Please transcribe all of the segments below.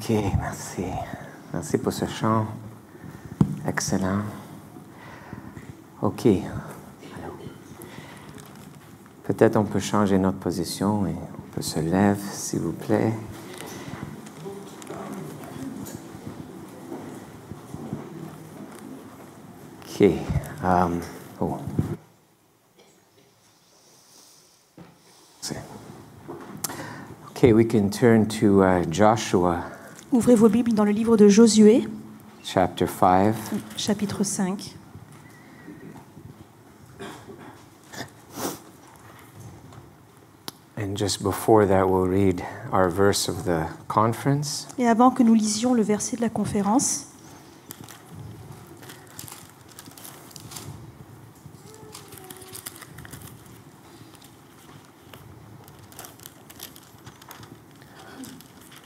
Ok, merci. Merci pour ce chant. Excellent. Ok. Alors, peut-être on peut changer notre position et on peut se lever, s'il vous plaît. Ok. Oh. Okay, we can turn to Joshua. Ouvrez vos Bibles dans le livre de Josué, Chapter 5. chapitre 5. And just before that, we'll read our verse of the conference. Et avant que nous lisions le verset de la conférence,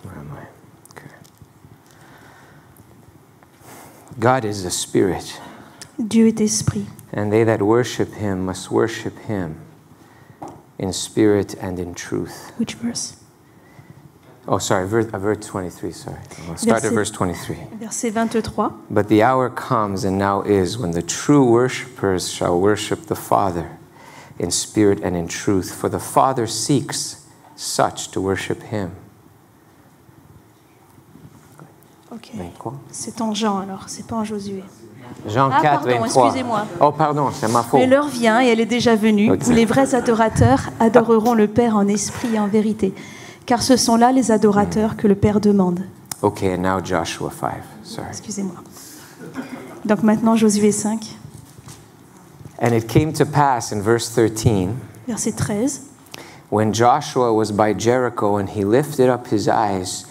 Where am I? Okay. God is a spirit, Dieu est esprit, and they that worship him must worship him in spirit and in truth. which verse? Oh, sorry, verse 23, sorry. We'll start at verse 23. Verset 23. But the hour comes and now is when the true worshipers shall worship the Father in spirit and in truth, for the Father seeks such to worship him. Ok. 23. C'est en Jean alors, c'est pas en Josué. Jean Ah, 4, pardon, 23. excusez-moi. Oh, pardon, c'est ma faute. Mais l'heure vient et elle est déjà venue, Ok. où les vrais adorateurs adoreront le Père en esprit et en vérité. Car ce sont là les adorateurs que le Père demande. Okay, and now Joshua 5. Sorry. Excusez-moi. Donc maintenant Josué 5, And it came to pass in verse 13, verset 13. when Joshua was by Jericho, and he lifted up his eyes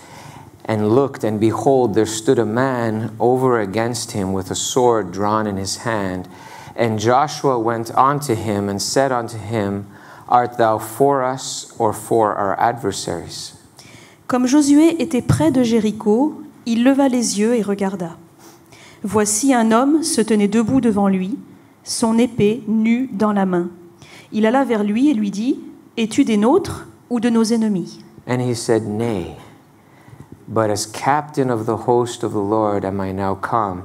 and looked, and behold, there stood a man over against him with a sword drawn in his hand. And Joshua went unto him and said unto him, Art thou for us or for our adversaries? Comme Josué était près de Jéricho, il leva les yeux et regarda. Voici un homme se tenait debout devant lui, son épée nue dans la main. Il alla vers lui et lui dit, Es-tu des nôtres ou de nos ennemis? And he said, Nay, but as captain of the host of the Lord am I now come.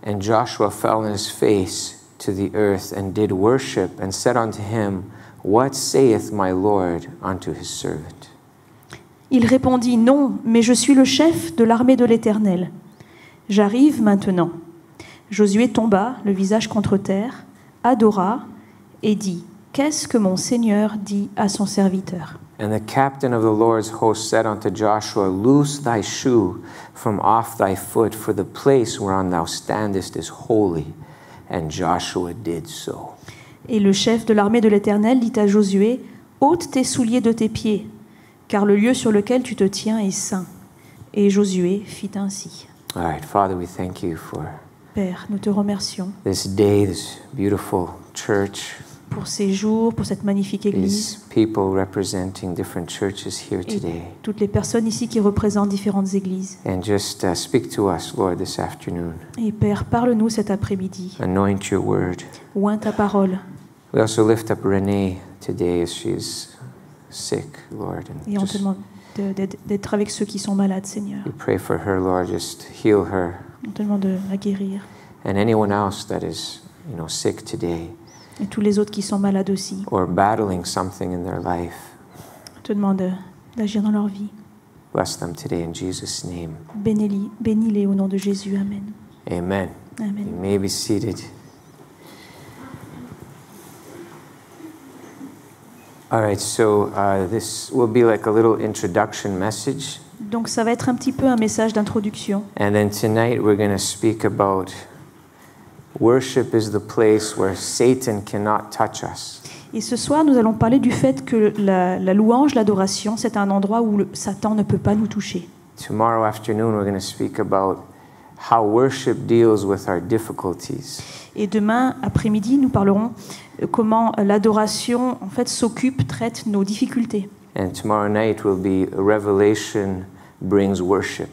And Joshua fell on his face to the earth and did worship and said unto him, What saith my Lord unto his servant? Il répondit, Non, mais je suis le chef de l'armée de l'Éternel. J'arrive maintenant. Josué tomba, le visage contre terre, adora et dit, Qu'est-ce que mon Seigneur dit à son serviteur? And the captain of the Lord's host said unto Joshua, Loose thy shoe from off thy foot, for the place whereon thou standest is holy. And Joshua did so. Et le chef de l'armée de l'Éternel dit à Josué, ôte tes souliers de tes pieds, car le lieu sur lequel tu te tiens est saint. Et Josué fit ainsi. All right, Father, we thank you for Père, nous te remercions this day, this beautiful church, pour ces jours, pour cette magnifique église, these people representing different churches here et today. toutes les personnes ici qui représentent différentes églises. And just speak to us, Lord, this afternoon. Et Père, parle-nous cet après-midi. Anoint your word. Oins ta parole. We also lift up Renee today as she's sick, Lord. Et on te demande d'être avec ceux qui sont malades, Seigneur. We pray for her, Lord, just heal her. On te demande de la guérir. And anyone else that is, sick today Et tous les autres qui sont malades aussi. or battling something in their life, On te demande d'agir dans leur vie. bless them today in Jesus' name. Bénis-les au nom de Jésus. Amen. Amen. You Amen. may be seated. All right, so this will be like a little introduction message. Donc ça va être un petit peu un message d'introduction. And then tonight we're going to speak about worship is the place where Satan cannot touch us. Et ce soir, nous allons parler du fait que la louange, l'adoration, c'est un endroit où Satan ne peut pas nous toucher. Tomorrow afternoon we're going to speak about how worship deals with our difficulties. Et demain après-midi, nous parlerons comment l'adoration en fait traite nos difficultés. And tomorrow night will be Revelation brings worship.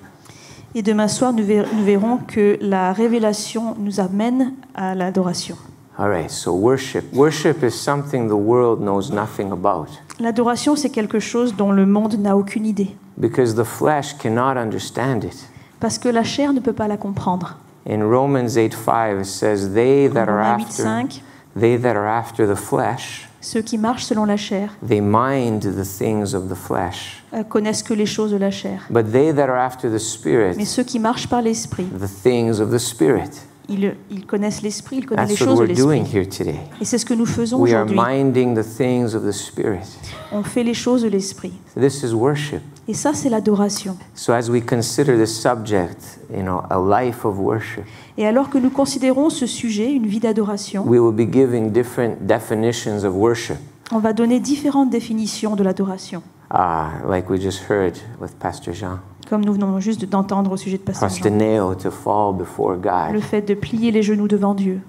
Et demain soir, nous verrons que la révélation nous amène à l'adoration. All right, so worship. Worship is something the world knows nothing about. L'adoration, c'est quelque chose dont le monde n'a aucune idée. Because the flesh cannot understand it. Parce que la chair ne peut pas la comprendre. In Romans 8:5 it says, they that are Romains after 8:5, the flesh, ceux qui marchent selon la chair they mind the things of the flesh. connaissent que les choses de la chair. But they that are after the Spirit, Mais ceux qui marchent par l'esprit, the things of the Spirit. ils connaissent l'esprit, ils connaissent les That's what choses de we're doing l'esprit. here today. Et c'est ce que nous faisons We are aujourd'hui. minding the things of the Spirit. On fait les choses de l'esprit. This is worship. Et ça, c'est l'adoration. So as we consider this subject, a life of worship, Et alors que nous considérons ce sujet, une vie d'adoration, we will be giving different definitions of worship. on va donner différentes définitions de l'adoration. Like we just heard with Pastor Jean. Comme nous venons juste d'entendre au sujet de Pasteur Jean. Prostaneo, to fall before God. Le fait de plier les genoux devant Dieu.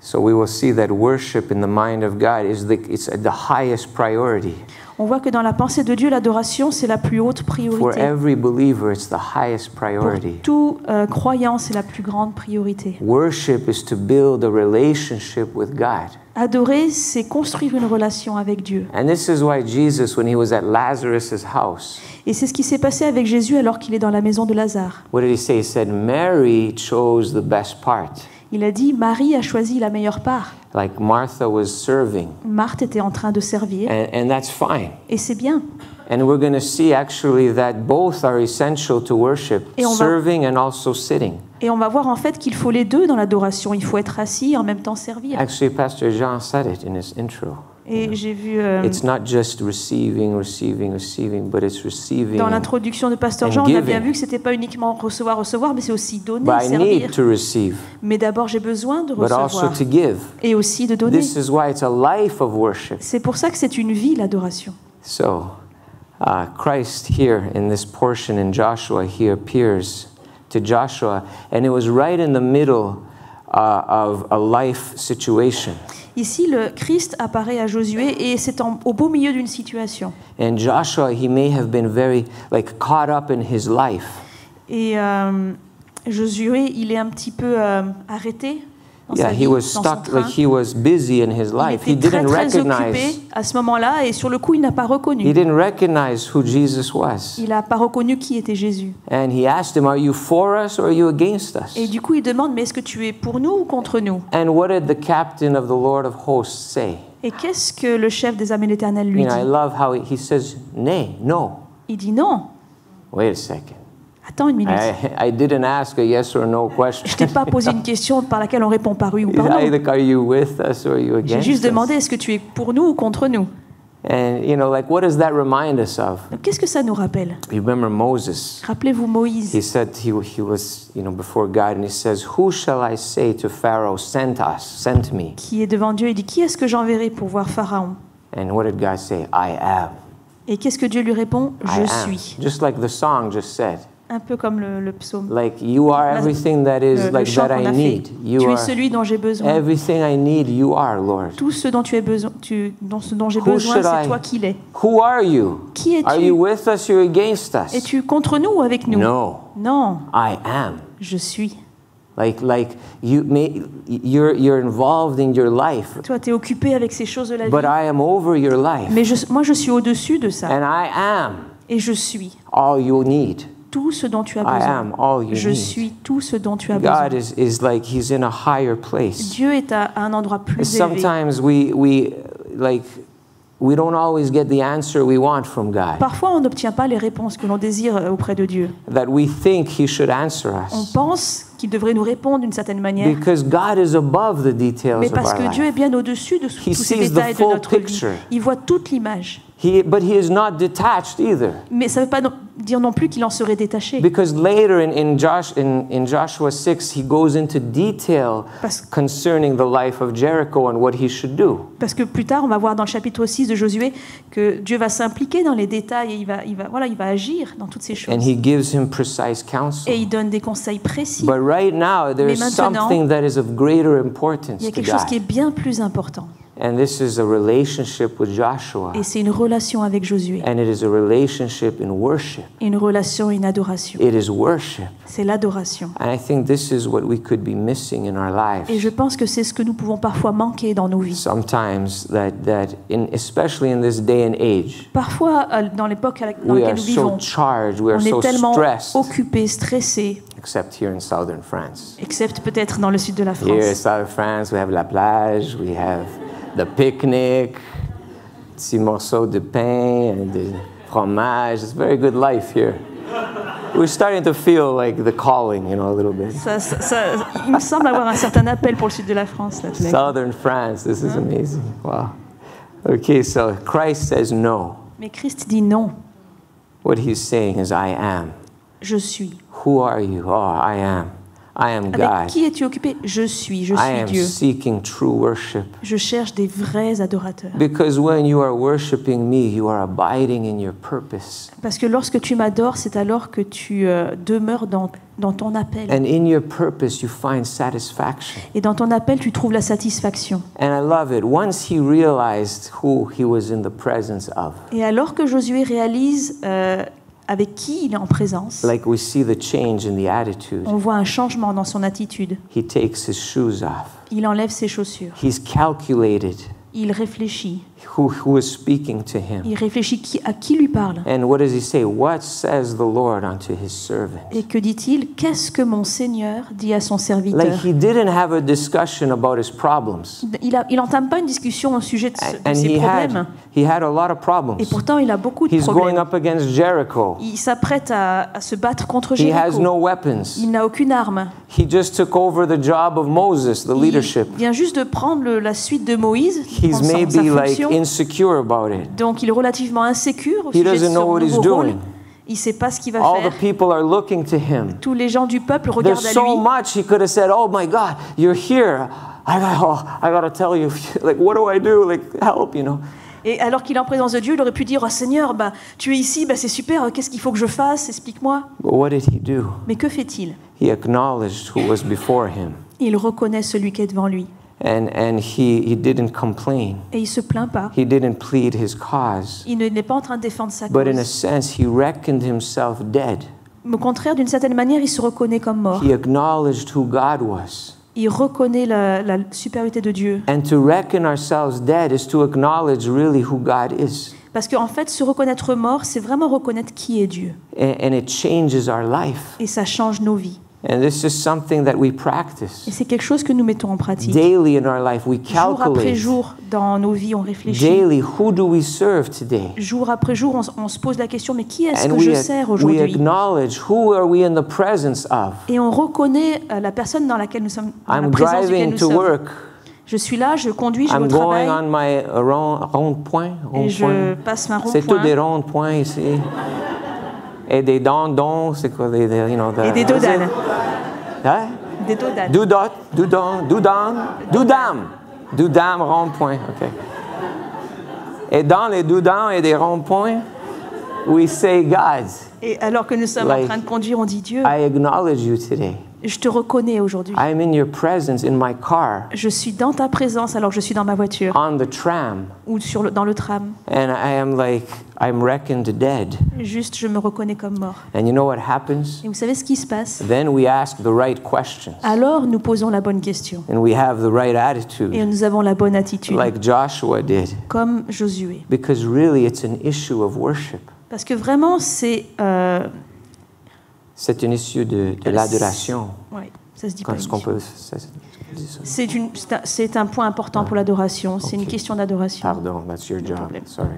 So we will see that worship in the mind of God it's the highest priority. On voit que dans la pensée de Dieu, l'adoration, c'est la plus haute For priorité. every believer, it's the highest priority. Pour tout croyant, c'est la plus grande priorité. Worship is to build a relationship with God. Adorer, c'est construire une relation avec Dieu. And this is why Jesus, when he was at Lazarus' house, Et c'est ce qui s'est passé avec Jésus alors qu'il est dans la maison de Lazare. what did he say? He said, Mary chose the best part. Il a dit, Marie a choisi la meilleure part. Like Martha was serving. Marthe était en train de servir. And that's fine. Et c'est bien. And we're going to see actually that both are essential to worship, Et on va- serving and also sitting. Et on va voir en fait qu'il faut les deux dans l'adoration. Il faut être assis et en même temps servir. Actually, Pastor Jean said it in his intro. Et j'ai vu It's not just receiving, but it's receiving. dans l'introduction de Pasteur and Jean, on a giving. bien vu que c'était pas uniquement recevoir, mais c'est aussi donner, But I need servir. to receive, Mais d'abord, j'ai besoin de but also recevoir to give. et aussi de donner. This is why it's a life of worship. C'est pour ça que c'est une vie, l'adoration. So, Christ here in this portion in Joshua, he appears to Joshua, and it was right in the middle of a life situation. Ici, le Christ apparaît à Josué et c'est au beau milieu d'une situation. And Joshua, he may have been very caught up in his life. Et Josué, il est un petit peu arrêté dans sa Yeah, vie, he was dans son stuck, train. he was busy in his life. Il He était très, didn't très recognize. occupé à ce moment-là et sur le coup, il n'a pas He reconnu. didn't recognize who Jesus was. Il n'a pas reconnu qui était Jésus. And he asked him, "Are you for us or are you against us?" Et du coup, il demande, mais est-ce que tu es pour nous ou contre nous? And what did the captain of the Lord of hosts say? Et qu'est-ce que le chef des armées de l'Éternel lui You know, I dit? love how he says, "Nay, no." Il dit non. Wait a second. Attends une minute. I didn't ask a yes or no Je question. t'ai pas posé une question par laquelle on répond par oui ou par non. Either are you with us or are you J'ai against juste us? demandé, est-ce que tu es pour nous ou contre nous? And what does that remind us of? Donc, qu'est-ce que ça nous rappelle? You remember Moses? Rappelez-vous Moïse. He said he was before God, and he says, "Who shall I say to Pharaoh, send me?" Qui est devant Dieu, il dit, qui est-ce que j'enverrai pour voir Pharaon? And what did God say? I am. Et qu'est-ce que Dieu lui répond? I Je am. suis. Just like the song just said. Un peu comme le psaume. Like you are everything that is Le chant that qu'on I a fait. need. You Tu es are celui dont j'ai besoin. everything I need. You are, Lord. Tout ce dont tu as besoin, ce dont j'ai Who besoin, should c'est I- toi qui l'es. Who are you? Qui es-tu? Are you with us or against us? Es-tu contre nous ou avec nous? No, Non, I am. je suis. You're involved in your life, Toi, tu es occupé avec ces choses de la vie. but I am over your life, Mais moi, je suis au-dessus de ça. and I am Et je suis all you need. tout ce dont tu as I besoin. am all you Je need. suis tout ce dont tu as besoin. God is like He's in a higher place. Dieu est à un endroit plus élevé. Sometimes we don't always get the answer we want from God. Parfois, on n'obtient pas les réponses que l'on désire auprès de Dieu. That we think He should answer On us. pense qu'il devrait nous répondre d'une certaine manière. Because God is above the details Mais of parce our que Dieu life. est bien au-dessus de He tous ces sees the détails de full notre vie. picture. Il voit toute l'image. But He is not detached either. Mais ça ne veut pas dire non plus qu'il en serait détaché. Because later in Joshua 6, he goes into detail concerning the life of Jericho and what he should do. Parce que plus tard, on va voir dans le chapitre 6 de Josué que Dieu va s'impliquer dans les détails et il va agir dans toutes ces choses. And he gives him precise counsel. Et il donne des conseils précis. But right now, there is maintenant, something that is of greater importance Il y a to quelque chose qui est God. bien plus important. And this is a relationship with Joshua. Et c'est une relation avec Josué. And it is a relationship in worship. Une relation, une adoration. It is worship. C'est l'adoration. And I think this is what we could be missing in our lives. Et je pense que c'est ce que nous pouvons parfois manquer dans nos vies. Sometimes especially in this day and age. Parfois, dans l'époque dans We laquelle are nous so vivons, charged, we are on est so tellement stressed. occupés, stressés, Except here in southern France. excepte peut-être dans le sud de la Here in France. southern France, we have la plage, we have the picnic, petits morceaux de pain and de fromage. It's a very good life here. We're starting to feel like the calling, a little bit. Il me semble avoir un certain appel pour le sud de la France. Là, tout d'un coup. Southern France, this is amazing. Wow. Okay, so Christ says no. Mais Christ dit non, What he's saying is, I am. je suis. Who are you? Oh, I am. I am Avec God. qui es-tu occupé? Je I suis am Dieu. seeking true worship. Je cherche des vrais adorateurs. Because when you are worshiping me, you are abiding in your purpose. Parce que lorsque tu m'adores, c'est alors que tu demeures dans ton appel. And in your purpose, you find satisfaction. Et dans ton appel, tu trouves la satisfaction. And I love it. Once he realized who he was in the presence of, Et alors que Josué réalise avec qui il est en présence, like we see the change in the attitude, on voit un changement dans son attitude. he takes his shoes off. Il enlève ses chaussures. He's calculated Il réfléchit. who is speaking to him. Il réfléchit à qui lui parle. And what does he say? What says the Lord unto his servant? Et que dit-il? Qu'est-ce que mon Seigneur dit à son Like serviteur? he didn't have a discussion about his problems. Il n'entame pas une discussion au sujet de And ses problèmes. he had a lot of Et problems. pourtant, il a beaucoup de He's going problèmes. up against Jericho. Il s'apprête à se battre contre He has Jéricho. no weapons. Il n'a aucune arme. He just took over the job of Moses, the leadership. Il vient juste de prendre la suite de Moïse, He's prendre sa maybe like fonction. insecure about it. Donc il est relativement insécure au He sujet de doesn't know son what he's nouveau rôle. doing. Il ne sait pas ce qu'il va All the faire. people are looking to him. Tous les gens du peuple There's regardent à so lui. much he could have said, "Oh my God, you're here. I got to tell you, like, what do I do? Like, help, Et alors qu'il est en présence de Dieu, il aurait pu dire « Oh Seigneur, tu es ici, c'est super, qu'est-ce qu'il faut que je fasse? Explique-moi. But what did he do? » Mais que fait-il? He acknowledged who was before him, Il reconnaît celui qui est devant lui. and he didn't complain. Et il ne se plaint pas. He didn't plead his cause. Il n'est pas en train de défendre sa But in a cause. sense, he reckoned himself dead. Au contraire, d'une certaine manière, il se reconnaît comme mort. He acknowledged who God was. Il reconnaît la supériorité de Dieu. And to reckon ourselves dead is to acknowledge really who God is. Parce qu'en fait, se reconnaître mort, c'est vraiment reconnaître qui est Dieu. And it changes our life. Et ça change nos vies. And this is something that we Et practice. c'est quelque chose que nous mettons en pratique. Daily in our life, we Jour après calculate. jour, dans nos vies, on réfléchit. Daily, who do we serve today? Jour après jour, on se pose la question, mais qui est-ce And que je sers we aujourd'hui? acknowledge who are we in the presence of? Et on reconnaît la personne dans laquelle nous sommes, dans la I'm présence duquel driving nous to sommes. work. Je suis là, je conduis, je vais au I'm going travail, on my rond-point. et je passe ma C'est tout des rond-point ronds-points ici. Et des dons, c'est quoi? et des dodanes. Hein? Des dodanes. Doudam, rond-point, ok. Et dans les doudans et des ronds-points, we say, God, Et alors que nous sommes en train de conduire, on dit Dieu, I acknowledge you today. je te reconnais aujourd'hui. I'm in your presence in my car, Je suis dans ta présence alors que je suis dans ma voiture on the tram, ou dans le tram. and I'm reckoned dead. Juste, je me reconnais comme mort. And you know what happens? Et vous savez ce qui se passe? Then we ask the right questions, Alors nous posons la bonne question and we have the right et attitude, nous avons la bonne attitude, like Joshua did, comme Josué. because really it's an issue of worship. Parce que vraiment, c'est C'est un issue de l'adoration. ouais, ça se dit pas. Est-ce qu'on émission. peut... C'est un point important pour l'adoration. C'est une Ok. question d'adoration. Pardon, that's your job. problème. Sorry.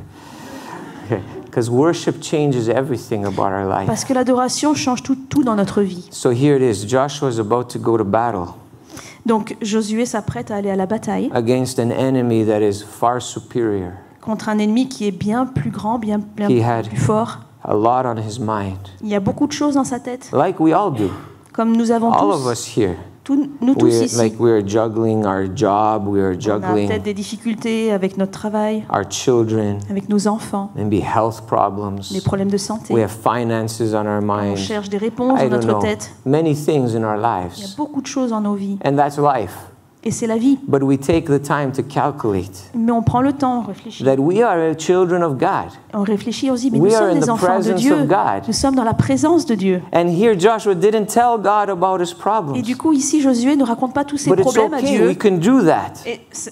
Because worship changes everything about our life. Parce que l'adoration change tout dans notre vie. So here it is. Joshua is about to go to battle Donc Josué s'apprête à aller à la bataille against an enemy that is far superior. contre un ennemi qui est bien plus grand, bien He had plus fort. a lot on his mind, Il y a beaucoup de choses dans sa tête, like we all do. comme nous avons All of tous, us here. nous tous ici. We're juggling our job, we are On a juggling peut-être des difficultés avec notre travail, our children, avec nos enfants, maybe health problems. des problèmes de santé. We have finances on our On mind. cherche des réponses I dans don't notre know. tête. Many things in our Il y a lives. beaucoup de choses dans nos vies. And that's life. Et c'est la vie. But we take the time to calculate Mais on prend le temps, on réfléchit. that we are children of God. On réfléchit, on se dit, mais nous We are sommes in des the enfants de presence Dieu. of God. Nous sommes dans la présence de Dieu. And here Joshua didn't tell God about his Et problems. du coup, ici, Josué ne raconte pas tous ses But it's problèmes à okay, Dieu. we can do that.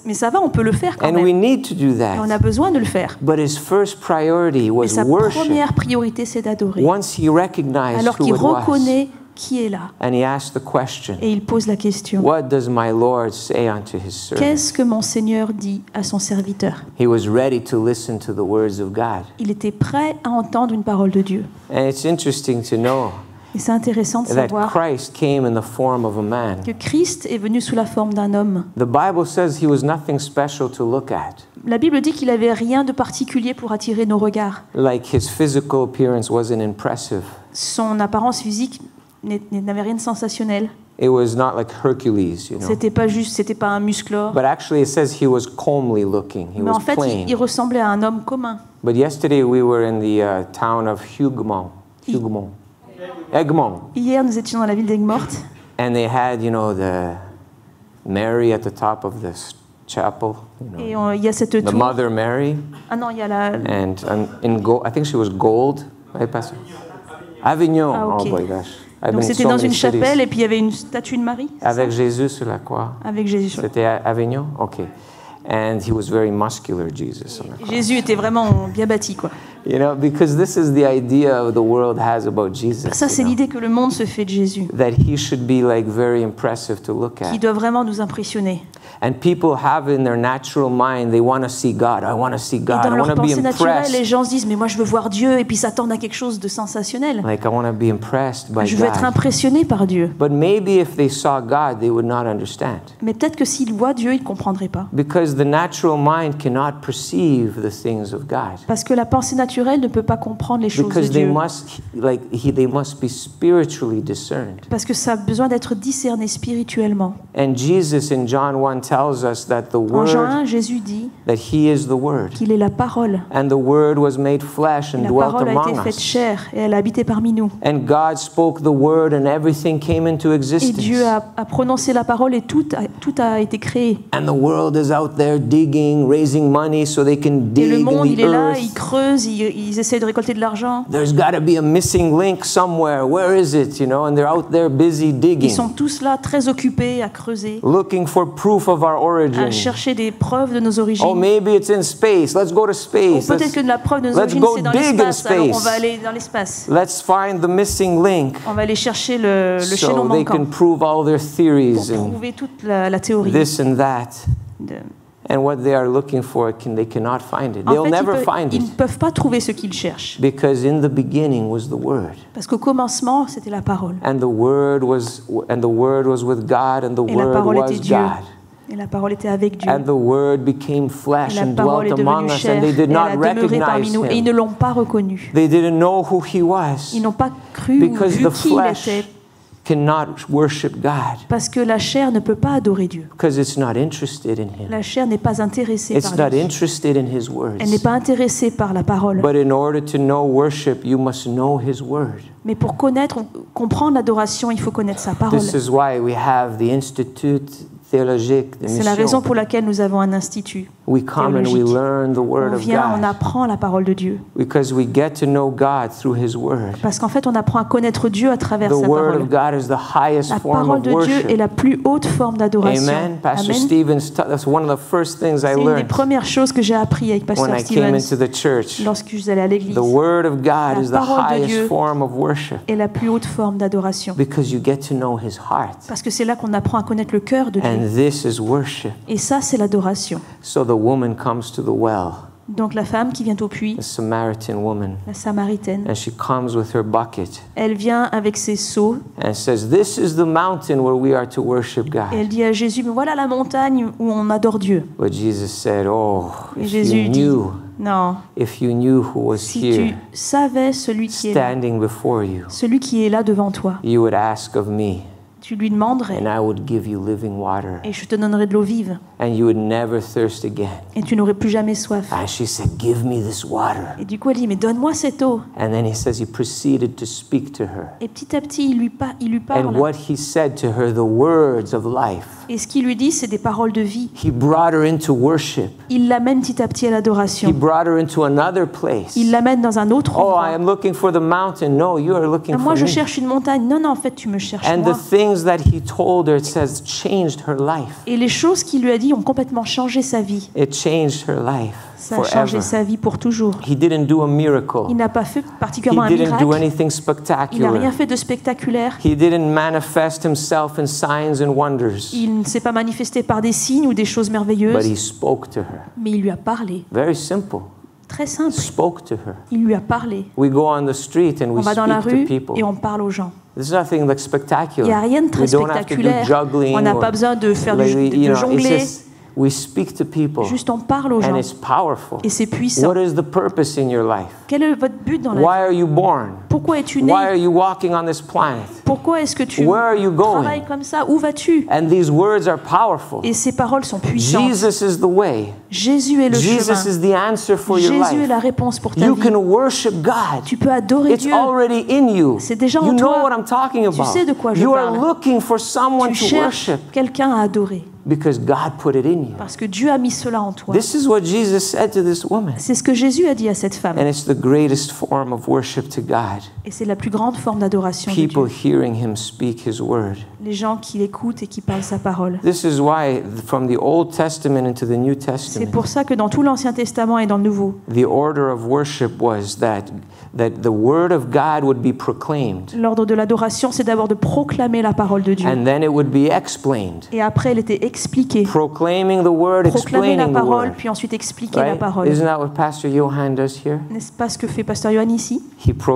Mais ça va, on peut le faire quand And we même. need to do Et on that. a besoin de le faire. But his first priority Et was sa worship. première priorité, c'est d'adorer. Once he recognized Alors who qu'il it was, reconnaît qui est là. and he asked the question, Et il pose la question. what does my Lord say unto his servant? Qu'est-ce que mon Seigneur dit à son serviteur? He was ready to listen to the words of God. Il était prêt à entendre une parole de Dieu. And it's interesting to know Et c'est intéressant de that savoir Christ came in the form of a man. que Christ est venu sous la forme d'un homme. The Bible says he was nothing special to look at. La Bible dit qu'il n'avait rien de particulier pour attirer nos regards. Like his physical appearance wasn't impressive. Son apparence physique n'avait rien de sensationnel. It was not like Hercules, you know. C'était pas un musclore. But actually it says he was comely looking. He Mais was en fait, plain. il ressemblait à un homme commun. But yesterday we were in the town of Egmont. Hier, nous étions dans la ville d'Egmort. And they had, you know, the Mary at the top of this chapel. You know, Et il y a cette the tour. Mother Mary. Ah non, il y a la... And in gold, I think she was gold, right, Pastor? Avignon. Ah, ok. Oh my gosh. I've Donc been c'était so dans many une cities. chapelle et puis il y avait une statue de Marie. c'est Avec ça Jésus sur la croix. Avec Jésus. C'était à Avignon? Okay. And he was very muscular, Jesus. On the cross. Jésus était vraiment bien bâti, quoi. You know, because this is the idea the world has about Jesus. Ça, c'est you know, l'idée que le monde se fait de Jésus, that he should be like very impressive to look qui at. doit vraiment nous impressionner. And people have in their natural mind, they want to see God. I want to see Et God. dans I want leur to be pensée naturelle, les impressed. gens se disent, mais moi je veux voir Dieu, et puis s'attendent à quelque chose de sensationnel. Like I want to be impressed by Je veux être God. impressionné par Dieu. But maybe if they saw God, they would not understand. Mais peut-être que s'ils voient Dieu, ils ne comprendraient pas. Because the natural mind cannot perceive the things of God. Parce que la pensée naturelle ne peut pas comprendre les choses de Because they Dieu. must, they must be spiritually discerned. Parce que ça a besoin d'être discerné spirituellement. And Jesus in John 1 tells us that the En Jean Word, 1, Jésus dit that He is the Word. qu'il est la parole. And the Word was made flesh Et and la dwelt parole a été among faite us. chair et elle a habité parmi nous. And God spoke the Word and everything came into Et existence. Dieu a prononcé la parole et tout a été créé. And the world is out there digging, raising money so they can Et le dig monde, in il the est là, earth. ils creusent, ils essaient de récolter de l'argent. There's got to be a missing link somewhere. Where is it? You know, and they're out there busy digging, Ils sont tous là, très occupés à creuser, looking for proof of our à origin. chercher des preuves de nos origines. Oh, maybe it's in space. Let's go to Ou space. peut-être que la preuve de nos let's origines, go c'est dans dig in l'espace. Alors on space. va aller dans l'espace. Let's find the missing link On va aller chercher le chaînon so they manquant can prove all their pour theories and prouver toute la théorie. this and that. de- And what they are looking for, they cannot find it. En They'll fait, never find ils ne it. peuvent pas trouver ce qu'ils cherchent. Because in the beginning was the Word. Parce qu'au commencement, c'était la parole. And the Word was with God, and the Et la Word parole was était Dieu. God. Et la parole était avec Dieu. And the Word became flesh Et la and parole dwelt est among devenue us, chair. and they Et did elle not a demeuré parmi recognize nous. Et ils ne Him. l'ont pas reconnu. They didn't know who He was. Ils n'ont pas cru ou Because vu the qui il flesh était. cannot worship God. Parce que la chair ne peut pas adorer Dieu. Because it's not interested in Him. La chair n'est pas intéressée It's par not lui. interested in His words. Elle n'est pas intéressée par la parole. But in order to know worship, you must know His Word. Mais pour connaître, comprendre l'adoration, il faut connaître sa parole. This is why we have the Institute Théologique de C'est la raison Mission. pour laquelle nous avons un institut. We come and we théologique. learn the Word On of vient, on God. apprend la parole de Dieu. Because we get to know God through His Word. Parce qu'en fait, on apprend à connaître Dieu à travers The sa Word parole. of God is the highest La form parole of de Dieu est worship. la plus haute forme d'adoration. Amen. Pastor Amen. Stevens, that's one of the first things I C'est une des learned premières choses que j'ai appris avec when Pasteur I came into Stevens the church. lorsque je suis allée à l'église. The Word of God is the parole de highest Dieu form of worship est la plus haute forme d'adoration. because you get to know His heart. Parce que c'est là qu'on apprend à connaître le cœur de Dieu. And this is worship. Et ça, c'est l'adoration. So the woman comes to the well, Donc la femme qui vient au puits, the Samaritan woman, la Samaritaine, and she comes with her bucket elle vient avec ses seaux and says, "This is the mountain where we are to worship et God." elle dit à Jésus, mais voilà la montagne où on adore Dieu. But Jesus said, "Oh, Et if Jésus you dit, knew, non, if you knew who was si tu here savais celui qui est là, standing before you, devant toi, you would ask of me, tu lui demanderais and I would give you living water." et je te donnerai de l'eau vive. and you would never thirst again. et tu n'aurais plus jamais soif. And she said, give me this water. Et du coup, elle dit, mais donne-moi cette eau. And then he says he proceeded to speak to her. Et petit à petit, il lui And parle. what he said to her, the words of life, Et ce qu'il lui dit, c'est des paroles de vie. he brought her into worship. Il l'amène petit à petit à He l'adoration. brought her into another place. Il l'amène dans un autre Oh, I endroit. am looking for the mountain. No, you are looking Moi, for je me. cherche une montagne. Non, non, en fait, tu me cherches And the moi. things that he told her, it says, changed her life. Et les choses qu'il lui a dit ont complètement changé sa vie. It changed her life Ça a changé forever. sa vie pour toujours. He didn't do a miracle. Il n'a pas fait He particulièrement un didn't do miracle. anything Il n'a rien spectacular. fait de spectaculaire. He didn't manifest himself in signs and wonders. Il ne s'est pas manifesté par des signes ou des choses But merveilleuses, he spoke to her. mais il lui a parlé. Very simple. Très simple. Spoke to her. Il lui a parlé. We go on the street and On we va dans la speak to rue people. et on parle aux gens. There's nothing like Il spectacular. n'y a rien de très We don't have to do spectaculaire. juggling On n'a or pas besoin de faire like, de it's jongler. just we speak to people Juste on parle aux and gens. it's powerful. Et c'est puissant. What is the purpose in your life? Quel est votre but dans la Why vie? are you born? Pourquoi es-tu Why are né? you walking on this planet? Pourquoi est-ce que tu Where are you going? travailles comme ça? Où vas-tu? And these words are powerful. Et ces paroles sont puissantes. Jesus is the way. Jésus est le Jesus chemin. is the answer for your Jésus est life. la réponse pour ta You vie. can worship God. Tu peux adorer It's Dieu. already in you. C'est déjà en You know toi. what I'm talking about. sais de quoi je You are parle. looking for someone Tu to cherches worship quelqu'un à adorer because God put it in you. parce que Dieu a mis cela en toi. This is what Jesus said to this woman. C'est ce que Jésus a dit à cette femme. And it's the greatest form of worship to God. Et c'est la plus grande forme d'adoration de People Dieu. hearing him speak his word. Les gens qui l'écoutent et qui parlent sa parole. This is why from the Old Testament into the New C'est Testament, pour ça que dans tout l'Ancien Testament et dans le Nouveau, the order of worship was that the word of God would be proclaimed l'ordre de l'adoration, c'est d'abord de proclamer la parole de Dieu. and then it would be explained. Et après, elle était expliquée. Proclaiming the word, Proclamer la explaining the parole, word. puis ensuite expliquer la Right? parole. Isn't that what Pastor Johan does here? N'est-ce pas ce que fait Pasteur Johan ici?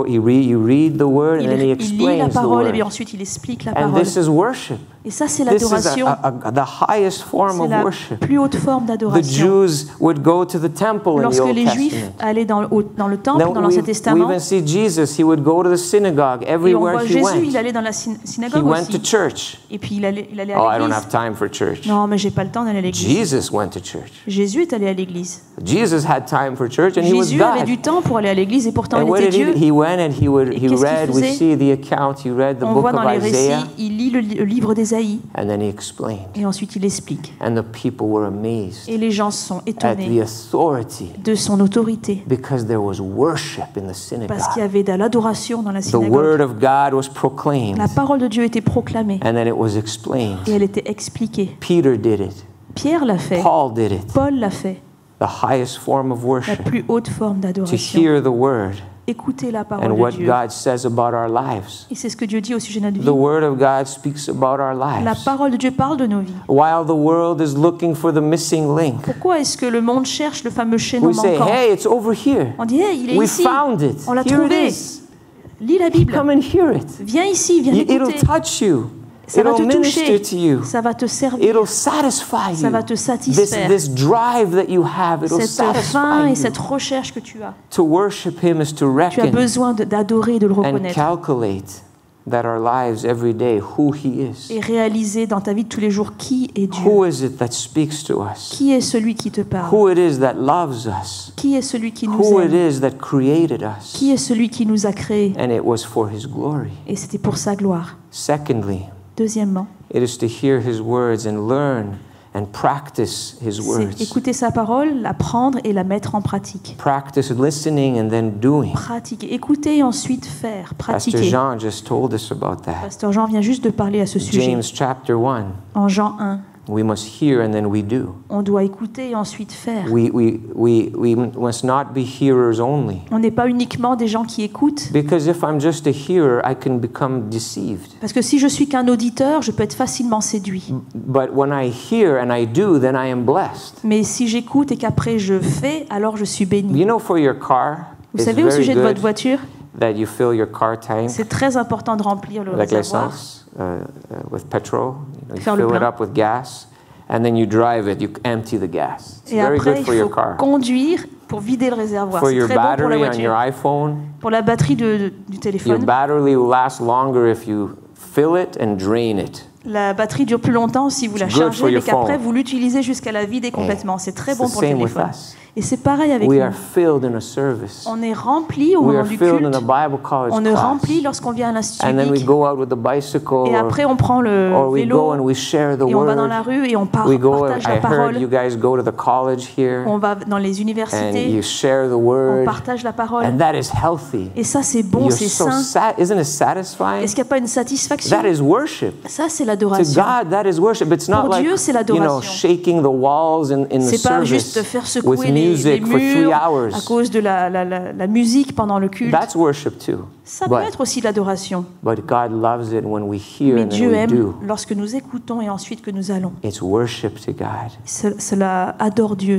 You read the word and Il then he lit la explains the parole et word. puis ensuite il explique la And parole. this is worship. Et ça, c'est This is l'adoration. the highest form C'est of la worship. plus haute forme The d'adoration. Jews would go to the temple in the Lorsque Old les Juifs Testament. allaient dans le temple, Now, dans l'Ancien we Testament, even see Jesus, he would go to the synagogue et on everywhere voit he Jésus, went. il allait dans la He synagogue went to aussi. church. Et puis il allait Oh, à I don't l'église. have time for church. Non, mais j'ai pas le temps d'aller à l'église. Jesus went to church. Jésus est allé à l'église. Jesus had time for church and he was Jésus avait God. du temps pour aller à l'église et pourtant And il what était did Dieu. he went and he qu'est-ce qu'il read, we faisait? see the account, he read the On book voit of dans les récits, Isaiah il lit le livre d'Ésaïe and then he explained. et ensuite il explique. And the people were amazed Et les gens sont at the étonnés authority de son autorité because there was worship in the parce qu'il y synagogue. avait de l'adoration dans la The word synagogue. of God was proclaimed La parole de Dieu était proclamée and then it was explained. et elle était expliquée. Peter did it. Pierre l'a fait, Paul did it. Paul l'a fait, The highest form of la worship. plus haute forme To d'adoration. hear the word Écoutez la and parole de what Dieu. God says about our lives. Et c'est ce que Dieu dit au sujet de notre The vie. word of God speaks about our La lives. parole de Dieu parle de nos vies. While the world is looking for the missing link, Pourquoi est-ce que le monde cherche le fameux chaînon we say, manquant? hey, it's over here. On dit, hey, il est We ici. found it. On l'a Here it trouvé. is. Lis la Bible. Come and hear it. Viens ici, viens It'll écouter. touch you. Ça va It'll te minister toucher. to you. Ça va te servir. It'll satisfy Ça you. va te satisfaire. This drive that you have, it'll Cette faim satisfy et you. cette recherche que tu as. To worship Him is to Tu as reckon besoin d'adorer et de le and reconnaître. calculate that our lives every day, who He is. Et réaliser dans ta vie de tous les jours qui est Dieu. Who is it that speaks to us? Qui est celui qui te parle? Who it is that loves us? Qui est celui qui nous Who it aime? is that created us? Qui est celui qui nous a créés? And it was for His glory. Et c'était pour sa gloire. Secondly, Deuxièmement, it is to hear His words and learn and practice His c'est words. écouter sa parole, l'apprendre et la mettre en pratique. Practice listening and then doing. Pratiquer, écouter et ensuite faire, Pastor pratiquer. Jean just told us about that. Pasteur Jean vient juste de parler à ce sujet. James chapter 1. En Jean 1, We must hear and then we do. on doit écouter et ensuite faire. We must not be hearers only. On n'est pas uniquement des gens qui écoutent. Because if I'm just a hearer, I can become deceived. Parce que si je suis qu'un auditeur, je peux être facilement séduit. But when I hear and I do, then I am blessed. Mais si j'écoute et qu'après je fais, alors je suis béni. You know, for your car, Vous it's savez, au very sujet de votre good voiture, that you fill your car tank c'est très important de remplir le like réservoir. l'essence with petrol. You Faire le fill it plein. up with gas, and then you drive it. You empty the gas. It's Et very après, good il for your faut car. conduire pour vider le réservoir. For C'est your très bon pour la battery on your voiture. iPhone, Pour la batterie du your téléphone, battery will last longer if you fill it and drain it. La batterie dure plus longtemps si vous la It's good chargez, for mais your qu'après phone. vous l'utilisez jusqu'à la vider complètement. C'est très It's bon the pour le same with téléphone. us. Et c'est pareil avec We nous. are filled in a service. On est rempli au We moment are du filled in culte. a Bible college On est class. rempli lorsqu'on vient à l'Institut And then we biblique. go out with the bicycle Et après on prend le or we go and vélo we share the et on va dans la word. rue et on We go, partage I la heard parole. you guys go to the college here On va dans les and universités, you share the on word. partage la parole. And that is healthy. Et ça c'est bon, You're c'est so sain. isn't it satisfying? Est-ce qu'il n'y a pas une satisfaction? That is worship. Ça c'est To l'adoration. God, that is worship. It's not Pour like, Dieu, c'est l'adoration. shaking the walls in the C'est pas juste service faire with secouer les music for 3 murs à hours. cause de la musique pendant le culte. That's worship too. Ça peut être aussi l'adoration. But God loves it when we hear Mais and Dieu then we aime do. lorsque nous écoutons et ensuite que nous allons. It's worship to God. Cela adore Dieu.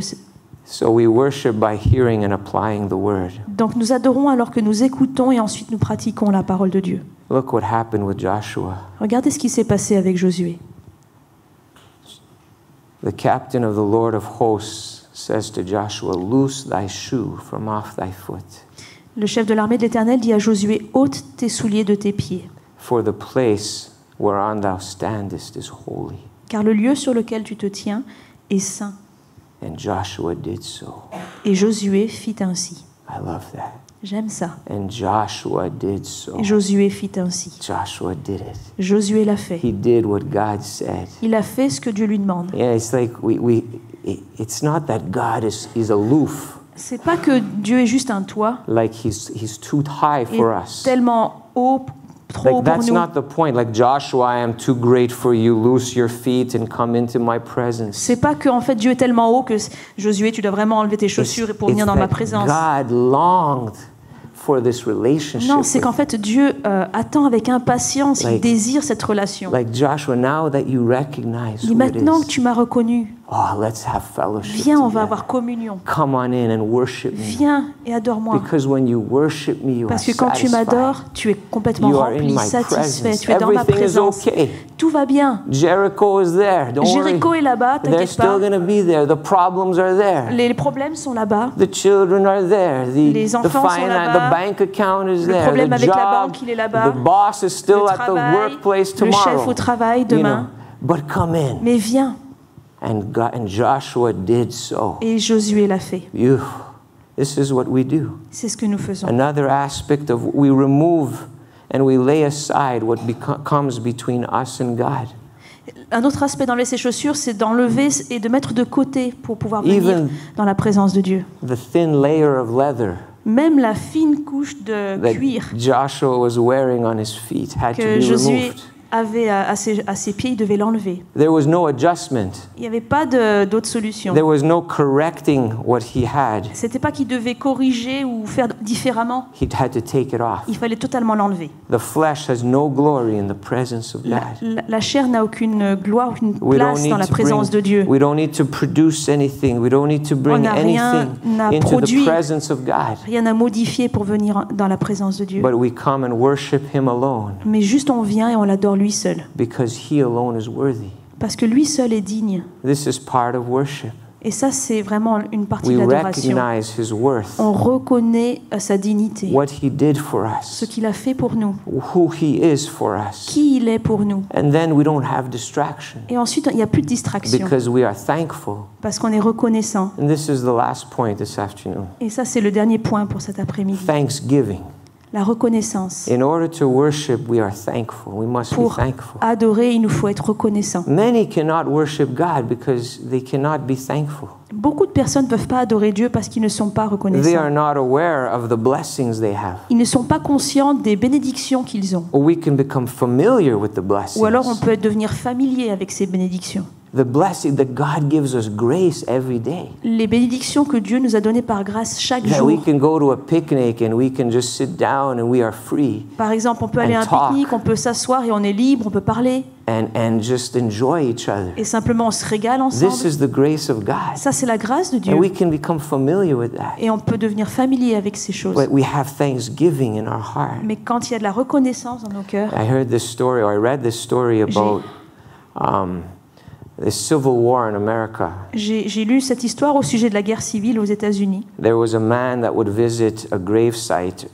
So we worship by hearing and applying the word. Donc nous adorons alors que nous écoutons et ensuite nous pratiquons la parole de Dieu. Look what happened with Joshua. Regardez ce qui s'est passé avec Josué. The captain of the Lord of hosts says to Joshua, "Loose thy shoe from off thy foot, Le chef de l'armée de l'Éternel dit à Josué, ôte tes souliers de tes pieds, for the place whereon thou standest is holy." car le lieu sur lequel tu te tiens est saint. And Joshua did so. Et Josué fit ainsi. I love that. J'aime ça. And Joshua did so. Et Josué fit ainsi. Joshua did it. Josué l'a fait. He did what God said. Il a fait ce que Dieu lui demande. Yeah, it's like it's not that God is aloof, C'est pas que Dieu est juste un toit, like he's too high et for us. tellement haut, trop haut Like pour that's nous. not the point. Like Joshua, I am too great for you. Loose your feet and come into my presence. C'est pas que en fait Dieu est tellement haut que Josué, tu dois vraiment enlever tes chaussures pour venir dans ma that présence. God longed for this relationship. Non, c'est qu'en fait Dieu attend avec impatience, il Like- désire cette relation. Like Joshua, now that you recognize Il dit who it maintenant is, que tu m'as reconnu, let's have fellowship. viens, on va together. avoir communion. Come on in and worship me. Viens et adore-moi. Because when you worship me, you are Parce que quand tu satisfied. m'adores, tu es complètement You are in rempli, my satisfait, presence. tu es dans ma Everything is présence. okay. Tout va bien. Jericho is there. Don't Jéricho worry. est là-bas, They're t'inquiète still pas. going to be there. The problems are there. Les problèmes sont là-bas. The children are there. Les enfants sont là-bas. The bank account is Le there. problème The avec la job, banque, il est là-bas. the boss is still Le at the travail, workplace le chef tomorrow. au travail You know, demain. but come in. Mais viens. And Joshua did so. Et Josué l'a fait. This is what we do. C'est ce que nous faisons. Another aspect of we remove and we lay aside what comes between us and God. Un autre aspect d'enlever ses chaussures, c'est d'enlever et de mettre de côté pour pouvoir venir Even dans la présence de Dieu. The thin layer of leather Même la fine couche de that cuir Joshua was wearing on his feet had to que be Josué removed. avait à ses pieds, il devait l'enlever. There was no adjustment. Il n'y avait pas d'autre solution. There was no correcting what he had. C'était pas qu'il devait corriger ou faire différemment. He had to take it off. Il fallait totalement l'enlever. The flesh has no glory in the presence of God. La chair n'a aucune gloire, aucune We don't place need dans la to présence de Dieu. we don't need to produce anything. We don't need to bring n'a rien anything à into the produire. presence of God. Rien à modifier pour venir dans la présence de Dieu. But we come and worship him alone Mais juste on vient et on l'adore lui seul. because he alone is worthy. Parce que lui seul est digne. This is part of worship. Et ça, c'est vraiment une partie We de l'adoration. recognize his worth, On reconnaît sa dignité, what he did for ce us, qu'il a fait pour nous, who he is for us. qui il est pour nous. And then we don't have distraction Et ensuite, il n'y a plus de distraction because we are thankful. parce qu'on est reconnaissant. And this is the last point this afternoon. Et ça, c'est le dernier point pour cet après-midi. Thanksgiving. La reconnaissance. In order to worship, we are thankful. We must be Pour thankful. adorer, il nous faut être reconnaissant. Many cannot worship God because they cannot be thankful. Beaucoup de personnes ne peuvent pas adorer Dieu parce qu'ils ne sont pas They are reconnaissants. not aware of the blessings they have. Ils ne sont pas conscients des bénédictions qu'ils ont. Or we can become familiar with the blessings. Ou alors on peut devenir familier avec ces bénédictions. The blessing that God gives us grace every day. Les bénédictions que Dieu nous a données par grâce chaque That jour. we can go to a picnic and we can just sit down and we are free Par exemple, on peut aller à un And talk. pique-nique, on peut s'asseoir et on est libre, on peut parler. and just enjoy each other. Et simplement, on se régale This ensemble. is the grace of God. Ça, c'est la grâce de Dieu. And we can become familiar with that. Et on peut devenir familier avec ces choses. But we have thanksgiving in our heart. Mais quand il y a de la reconnaissance dans nos cœurs, I heard this story, or I read this story about the Civil War in America. J'ai lu cette histoire au sujet de la guerre civile aux États-Unis. There was a man that would visit a grave site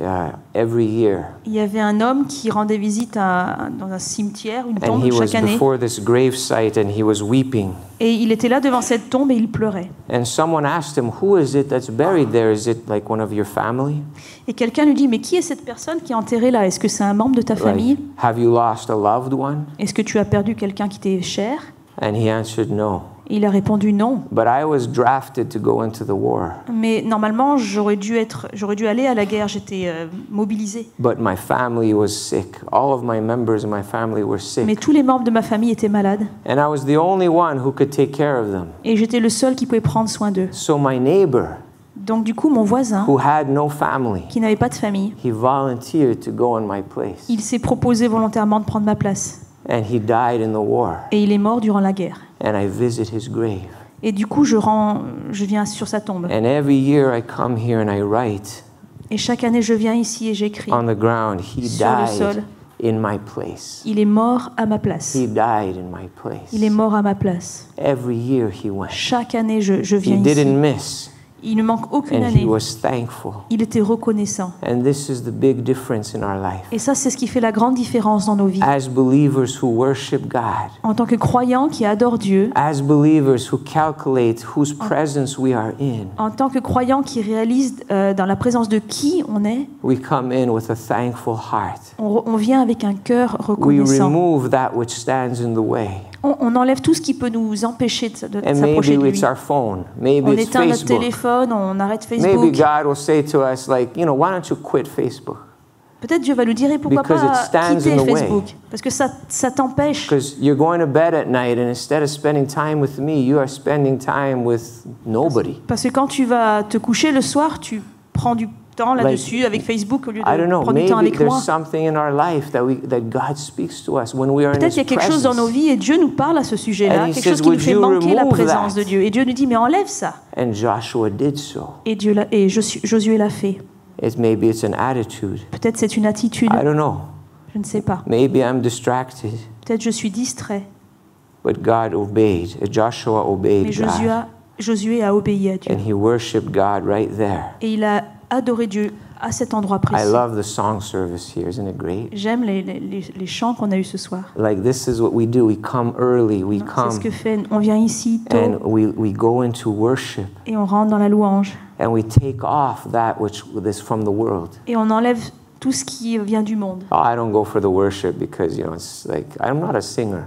every year. Il y avait un homme qui rendait visite dans un cimetière, une And tombe he was chaque année. before this grave site and he was weeping. Et il était là devant cette tombe et il pleurait. And someone asked him, "Who is it that's buried there? Is it like one of your family? Et quelqu'un lui dit, mais qui est cette personne qui est enterrée là? Est-ce que c'est un membre de ta famille? Like, have you lost a loved one?" Est-ce que tu as perdu quelqu'un qui t'est cher? And he answered, "No. Et il a répondu non. But I was drafted to go into the war. Mais normalement, j'aurais dû aller à la guerre, j'étais mobilisé. But my family was sick. All of my members in my family were Mais sick. tous les membres de ma famille étaient malades. And I was the only one who could take care of them. Et j'étais le seul qui pouvait prendre soin d'eux. So my neighbor, Donc du coup, mon voisin, who had no family, qui n'avait pas de famille, he volunteered to go in my place. il s'est proposé volontairement de prendre ma place. And he died in the war. Et il est mort durant la guerre. And I visit his grave. Et du coup, je viens sur sa tombe. And every year I come here and I write Et chaque année, je viens ici et j'écris. on the ground, he Sur le sol. died in my place. Il est mort à ma place. He died in my place. Il est mort à ma place. Every year he went. Chaque année, je viens He ici. didn't miss. Il ne manque aucune And he année. was thankful. Il était reconnaissant. And this is the big difference in our life. Et ça, c'est ce qui fait la grande différence dans nos vies. As believers who worship God, En tant que croyants qui adorent Dieu, as believers who calculate whose presence we are in, en tant que croyants qui réalisent dans la présence de qui on est, we come in with a thankful heart. on vient avec un cœur We reconnaissant. remove that which stands in the way. On enlève tout ce qui peut nous empêcher de And s'approcher maybe de it's lui. our phone. Maybe On it's éteint notre Facebook. téléphone, on arrête Maybe Facebook. God will say to us, like, why don't you quit Facebook? Peut-être Dieu va nous dire, et pourquoi Because it pas stands quitter in the way. Facebook? Parce que ça t'empêche. Because you're going to bed at night, and instead of spending time with me, you are spending time with nobody. Parce que quand tu vas te coucher le soir, tu prends du temps là-dessus avec Facebook au lieu I don't de know. prendre du temps Maybe avec moi. there's something in our life that God speaks to us when we are in Peut-être His qu'il y a quelque chose dans nos presence. vies et Dieu nous parle à ce sujet-là, And he quelque says, chose qui nous "Would fait you manquer la remove présence that?" de Dieu. Et Dieu nous dit, mais enlève ça. And Joshua did so. Et Josué l'a fait. Maybe it's an attitude. Peut-être c'est une attitude, I don't know. je ne sais pas. Maybe I'm distracted. Peut-être je suis distrait. But God obeyed. Joshua Mais obeyed God. Josué a obéi à Dieu. And he worshiped God right there. Et il a adoré Dieu à cet endroit I précis. love the song service here. Isn't it great? J'aime les chants qu'on a eus ce soir. Like, this is what we do. We come early. We C'est come ce que fait. On vient ici and tôt we go into worship. et on rentre dans la louange. And we take off that which is from the world. Et on enlève tout ce qui vient du monde. Oh, I don't go for the worship because, it's like, I'm not a singer.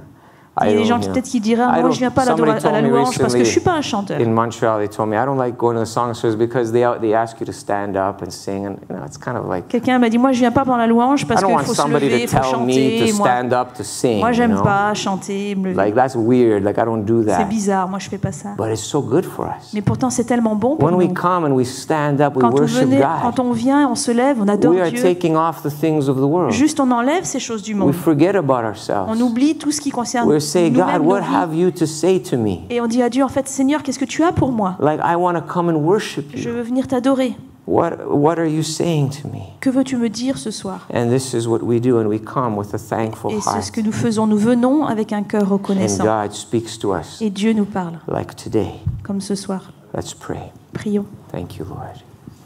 Il y a des gens peut-être qui diraient, moi je viens pas à la louange parce que je suis pas un chanteur. In Montreal, they told me I don't like going to the song service because they ask you to stand up and sing, and it's kind of like, Quelqu'un m'a dit, moi je viens pas dans la louange I parce don't qu'il want faut se somebody lever, il to faut tell me chanter. to stand up to sing. Moi j'aime you know? pas chanter, me lever. Like, that's weird. Like, I don't do C'est that. bizarre, moi je fais pas ça. But it's so good for us. Mais pourtant c'est tellement bon pour When we nous. come and we stand up, we Quand worship quand God. on vient, on se lève, on adore We are Dieu. taking off the things of the world. Juste on enlève ces choses du We monde. forget about ourselves. On oublie tout ce qui concerne We're saying, God, nous-mêmes, what nos vies. have you to say to me? Et on dit à Dieu, en fait, Seigneur, qu'est-ce que tu as pour moi? Like, I want to come and worship Je you. veux venir t'adorer. What are you saying to me? Que veux-tu me dire ce soir? And this is what we do, and we come with a thankful Et c'est heart. ce que nous faisons. Nous venons avec un cœur And reconnaissant. God speaks to us Et Dieu nous parle, like today. comme ce soir. Let's pray. Prions. Thank you, Lord.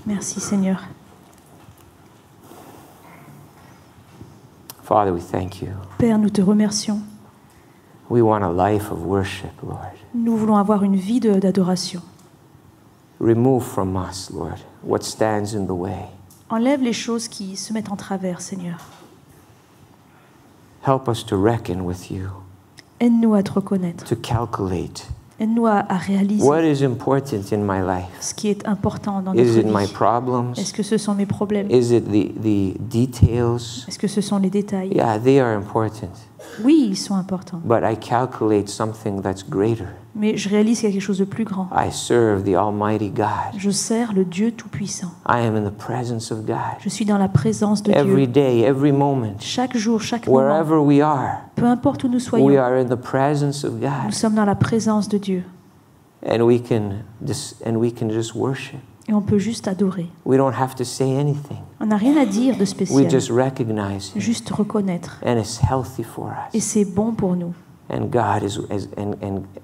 Merci Seigneur. Father, we thank you. Père, nous te remercions. We want a life of worship, Lord. Nous voulons avoir une vie d'adoration. Remove from us, Lord, what stands in the way. Enlève les choses qui se mettent en travers, Seigneur. Help us to reckon with you, Aide-nous à te reconnaître. to calculate Aide-nous à réaliser what is important in my life. ce qui est important dans Is notre it my vie. problems? Est-ce que ce sont mes problèmes? Is it the details? Est-ce que ce sont les détails? Yeah, they are important. Oui, ils sont importants. But I calculate something that's greater. Mais je réalise qu'il y a quelque chose de plus grand. I serve the Almighty God. Je sers le Dieu Tout-Puissant. I am in the presence of God. Je suis dans la présence de Every Dieu. day, every moment, Chaque jour, chaque moment, wherever we are, peu importe où nous we soyons, are in the presence of nous God. sommes dans la présence de Dieu. And we can just worship. Et on peut juste adorer. We don't have to say anything. On n'a rien à dire de We spécial. just recognize Him. Juste reconnaître. And it's healthy for Et us. c'est bon pour nous. And God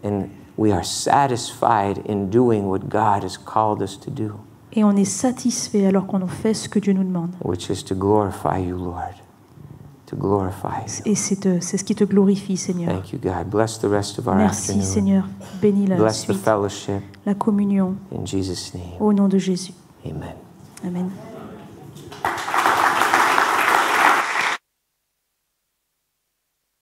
and we are satisfied in doing what God has called us to do. Et on est satisfait alors qu'on fait ce que Dieu nous demande. Which is to glorify you, Lord. To glorify you. Et c'est ce qui te glorifie, Seigneur. Thank you, God. Bless the rest of our Merci, afternoon. Seigneur. Bénis la Bless the suite, fellowship. la communion, In Jesus' name. au nom de Jésus. Amen. Amen.